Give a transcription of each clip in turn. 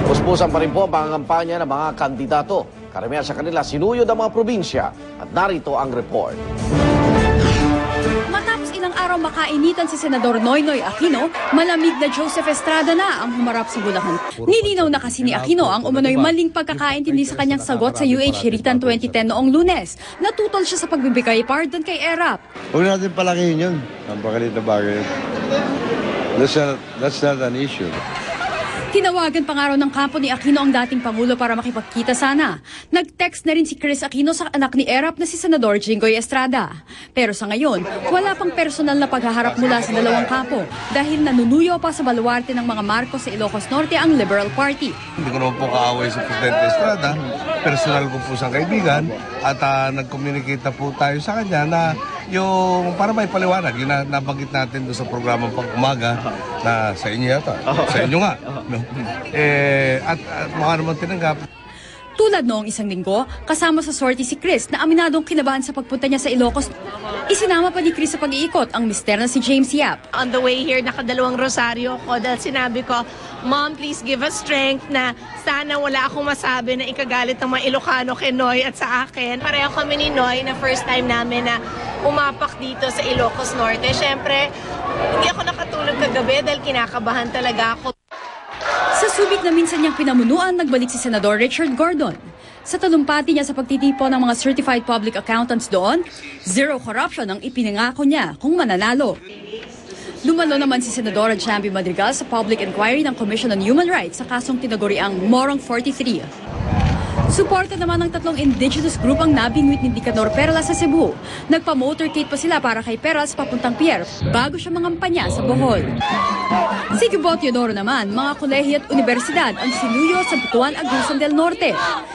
Puspusan pa rin po ang pangangampanya ng mga kandidato. Karamihan sa kanila sinuyod ang mga probinsya at narito ang report. Matapos ilang araw makainitan si Senador Noynoy Aquino, malamig na Joseph Estrada na ang humarap sa Bulacan. Nilinaw na kasi ni Aquino ang umano'y maling pagkakaintindi sa kanyang sagot sa UH Hiritan 2010 noong Lunes. Natutol siya sa pagbibigay pardon kay ERAP. Huwag natin palakihin yun. Ang pakalit na bagay yun. That's not an issue. Tinawagan pa nga raw ng kampo ni Aquino ang dating Pangulo para makipagkita sana. Nag-text na rin si Chris Aquino sa anak ni ERAP na si Senador Jinggoy Estrada. Pero sa ngayon, wala pang personal na paghaharap mula sa dalawang kampo dahil nanunuyo pa sa baluarte ng mga Marcos sa Ilocos Norte ang Liberal Party. Hindi ko naman po kaaway sa Presidente Estrada. Personal ko po siyang kaibigan at nag-communicate na po tayo sa kanya na yung para may paliwanag, yung nabanggit natin doon sa programa pang umaga na sa inyo yata, sa inyo nga. No? At mukha naman tinanggap. Tulad noong isang linggo, kasama sa sortie si Chris na aminadong kinabahan sa pagpunta niya sa Ilocos. Isinama pa ni Chris sa pag-iikot ang mister na si James Yap. On the way here, nakadalawang rosaryo ko dahil sinabi ko, Mom, please give us strength na sana wala akong masabi na ikagalit ng mga Ilocano kay Noy at sa akin. Pareho kami ni Noy na first time namin na umapak dito sa Ilocos Norte. Siyempre, hindi ako nakatulog kagabi dahil kinakabahan talaga ako. Sa subik na minsan niyang pinamunuan, nagbalik si Senador Richard Gordon. Sa talumpati niya sa pagtitipon ng mga certified public accountants doon, zero corruption ang ipinangako niya kung mananalo. Lumalo naman si Senadora Jambi Madrigal sa public inquiry ng Commission on Human Rights sa kasong tinaguriang Morong 43. Suporta naman ng tatlong indigenous group ang nabingwit ni Nicanor Perlas sa Cebu. Nagpa-motorcade pa sila para kay Perlas papuntang pier bago siya mangampanya sa Bohol. Si Gibot Teodoro naman, mga kolehiyo at universidad ang sinuyo sa Butuan, Agusan del Norte.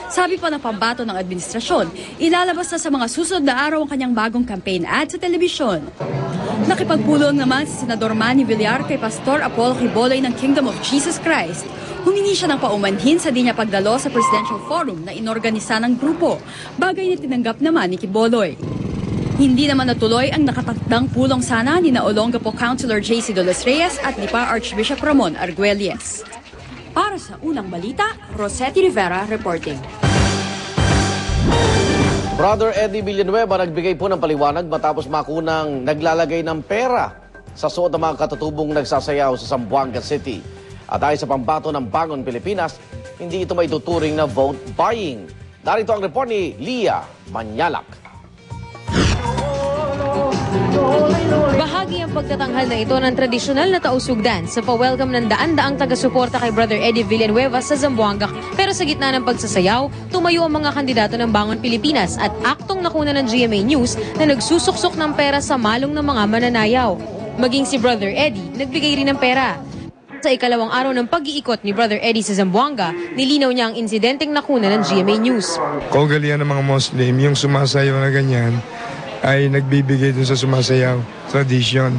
Sabi pa ng pambato ng administrasyon, ilalabas na sa mga susunod na araw ang kanyang bagong campaign ad sa telebisyon. Nakipagpulong naman si Senador Manny Villar kay Pastor Apollo Quiboloy ng Kingdom of Jesus Christ. Humingi siya ng paumanhin sa di niya pagdalo sa Presidential Forum na inorganisa ng grupo, bagay na tinanggap naman ni Quiboloy. Hindi naman natuloy ang nakatakdang pulong sana ni na Olongapo Councilor J.C. Dolos Reyes at ni pa Archbishop Ramon Arguelles. Para sa unang balita, Rosetti Rivera reporting. Brother Eddie Villanueva nagbigay po ng paliwanag matapos makunang naglalagay ng pera sa suot ng mga katutubong nagsasayaw sa Zamboanga City. At ayon sa pambato ng Bangon Pilipinas, hindi ito may tuturing na vote buying. Narito ang report ni Leah Manyalak. Bahagi ang pagtatanghal na ito ng tradisyonal na tausugdan sa pa-welcome ng daan-daang taga-suporta kay Brother Eddie Villanueva sa Zamboanga. Pero sa gitna ng pagsasayaw, tumayo ang mga kandidato ng Bangon Pilipinas at aktong nakuna ng GMA News na nagsusuksok ng pera sa malong ng mga mananayaw. Maging si Brother Eddie, nagbigay rin ng pera. Sa ikalawang araw ng pag-iikot ni Brother Eddie sa Zamboanga, nilinaw niya ang insidenteng nakuna ng GMA News. Kaugalian ng mga Muslim, yung sumasayaw na ganyan, ay nagbibigay dun sa sumasayaw. Tradition.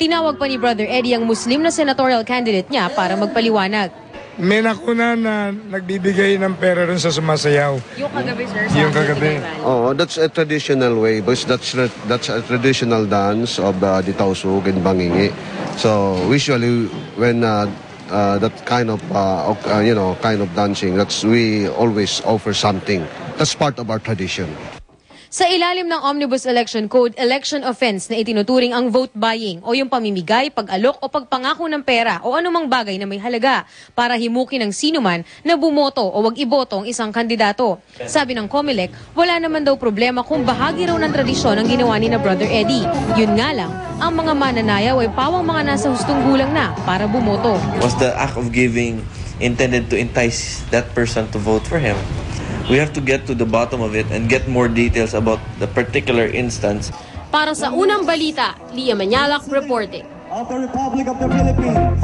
Tinawag pa ni Brother Eddie ang Muslim na senatorial candidate niya para magpaliwanag. May nakuna na nagbibigay ng pera rin sa sumasayaw. Yung kagabi, sir? Yung kagabi. Oh, that's a traditional way because that's a traditional dance of the tausug and bangingi. So usually when that kind of kind of dancing, we always offer something. That's part of our tradition. Sa ilalim ng Omnibus Election Code, election offense na itinuturing ang vote buying o yung pamimigay, pag-alok o pagpangako ng pera o anumang bagay na may halaga para himukin ng sinuman na bumoto o wag iboto ang isang kandidato. Sabi ng COMELEC, wala naman daw problema kung bahagi raw ng tradisyon ang ginawa ni na Brother Eddie. Yun nga lang, ang mga mananayaw ay pawang mga nasa hustong gulang na para bumoto. Was the act of giving intended to entice that person to vote for him? We have to get to the bottom of it and get more details about the particular instance. Para sa unang balita, Leah Manyalak reporting. Of the Republic of the Philippines.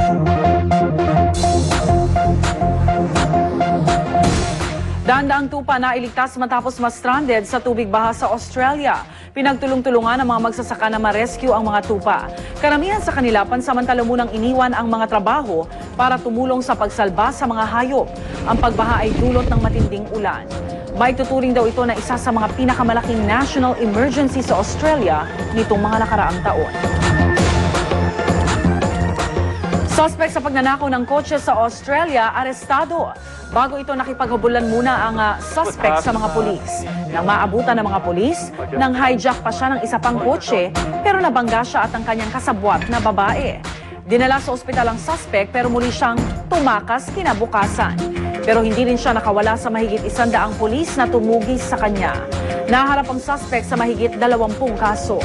Daan-daang tupa na iligtas matapos ma-stranded sa tubig baha sa Australia. Pinagtulong-tulungan ng mga magsasaka na ma-rescue ang mga tupa. Karamihan sa kanila pansamantala munang iniwan ang mga trabaho para tumulong sa pagsalba sa mga hayop. Ang pagbaha ay dulot ng matinding ulan. May tuturing daw ito na isa sa mga pinakamalaking national emergency sa Australia nitong mga nakaraang taon. Suspect sa pagnanakaw ng kotse sa Australia, arestado. Bago ito nakipaghabulan muna ang suspect sa mga pulis. Nang maabutan ng mga pulis, nang hijack pa siya ng isa pang kotse, pero nabangga siya at ang kanyang kasabwat na babae. Dinala sa ospital ang suspect pero muli siyang tumakas kinabukasan. Pero hindi rin siya nakawala sa mahigit 100 pulis na tumugis sa kanya. Naharap ang suspect sa mahigit 20 kaso.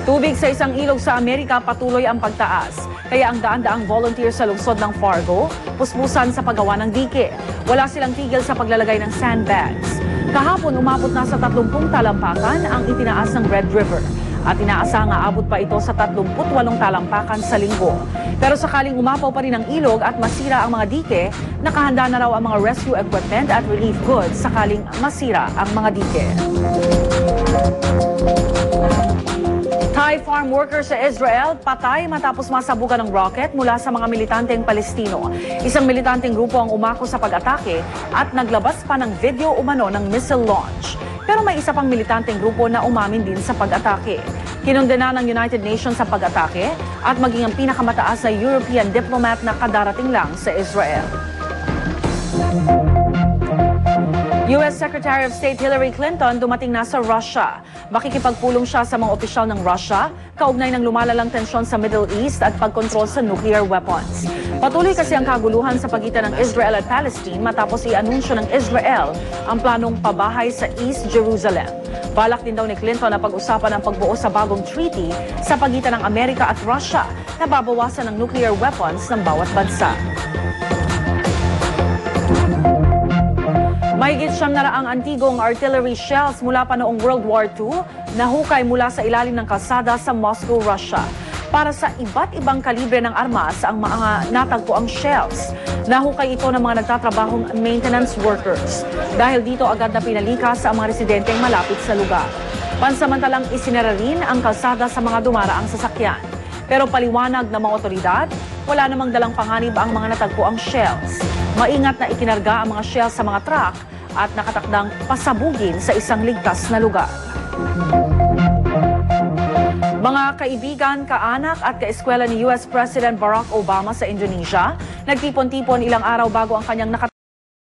Tubig sa isang ilog sa Amerika patuloy ang pagtaas. Kaya ang daan-daang volunteer sa lungsod ng Fargo, puspusan sa paggawa ng dike. Wala silang tigil sa paglalagay ng sandbags. Kahapon umabot na sa 30 talampakan ang itinaas ng Red River. At inaasahang aabot pa ito sa 38 talampakan sa linggo. Pero sakaling umapaw pa rin ang ilog at masira ang mga dike, nakahanda na raw ang mga rescue equipment at relief goods sakaling masira ang mga dike. Thai farm worker sa Israel patay matapos masabugan ng rocket mula sa mga militanteng Palestino. Isang militanteng grupo ang umako sa pag-atake at naglabas pa ng video umano ng missile launch. Pero may isa pang militanteng grupo na umamin din sa pag-atake. Kinondena ng United Nations sa pag-atake at maging ang pinakamataas na European diplomat na kadarating lang sa Israel. U.S. Secretary of State Hillary Clinton dumating na sa Russia. Makikipagpulong siya sa mga opisyal ng Russia, kaugnay ng lumalalang tensyon sa Middle East at pagkontrol sa nuclear weapons. Patuloy kasi ang kaguluhan sa pagitan ng Israel at Palestine matapos i-anunsyo ng Israel ang planong pabahay sa East Jerusalem. Balak din daw ni Clinton na pag-usapan ang pagbuo sa bagong treaty sa pagitan ng Amerika at Russia na babawasan ng nuclear weapons ng bawat bansa. Mahigit 700 antigong artillery shells mula pa noong World War II nahukay mula sa ilalim ng kalsada sa Moscow, Russia. Para sa iba't ibang kalibre ng armas ang mga natagpuang shells. Nahukay ito ng mga nagtatrabahong maintenance workers. Dahil dito agad na pinalikas ang mga residenteng malapit sa lugar. Pansamantalang isinara rin ang kalsada sa mga dumaraang sasakyan. Pero paliwanag ng mga otoridad, wala namang dalang panganib ang mga natagpuang shells. Maingat na ikinarga ang mga shells sa mga truck at nakatakdang pasabugin sa isang ligtas na lugar. Mga kaibigan, kaanak at kaeskwela ni US President Barack Obama sa Indonesia, nagtipon-tipon ilang araw bago ang kanyang